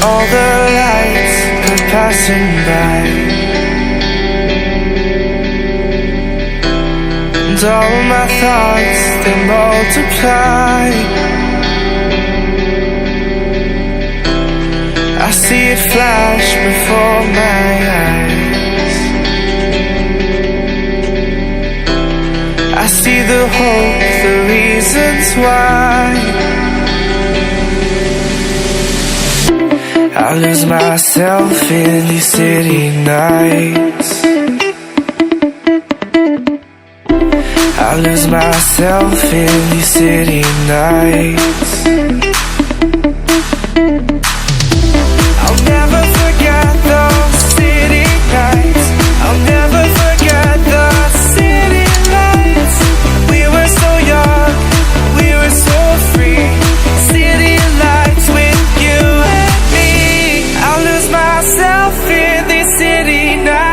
All the lights go passing by, and all my thoughts, they multiply. I see it flash before my eyes. I see the hope, the reasons why. I lose myself in these city nights. I lose myself in these city nights. I'll never forget those city nights. I'll never forget the city lights. We were so young, we were so free. City lights with you and me. I'll lose myself in these city nights.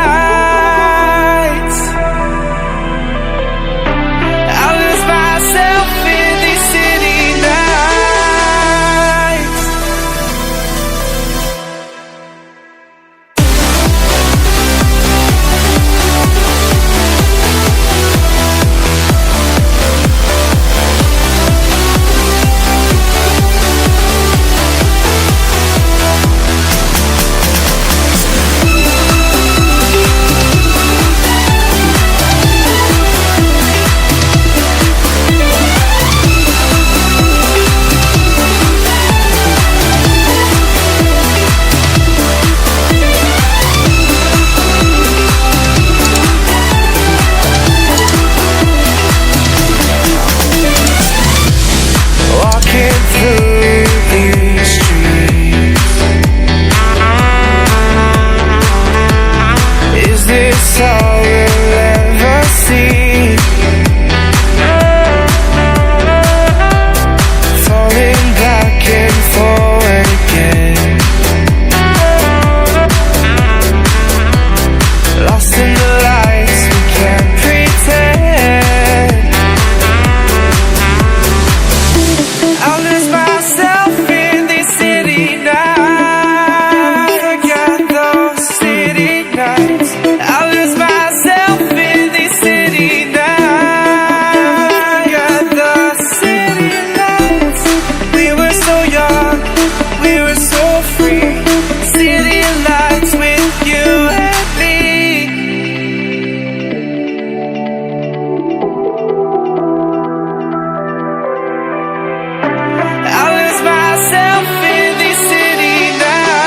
I'll lose myself in these city nights. Walking through these streets, is this all we'll ever see? Falling back and forward again, lost in the lights, we can't pretend. I'll lose myself in these city nights. Forget those city nights. I'll lose myself in these city nights. Forget the city lights. We were so young, we were so free. City lights with you and me. I lose myself in these city nights.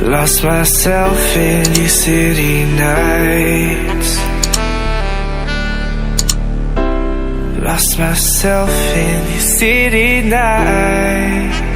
Lost myself in these city nights. Lost myself in these city nights.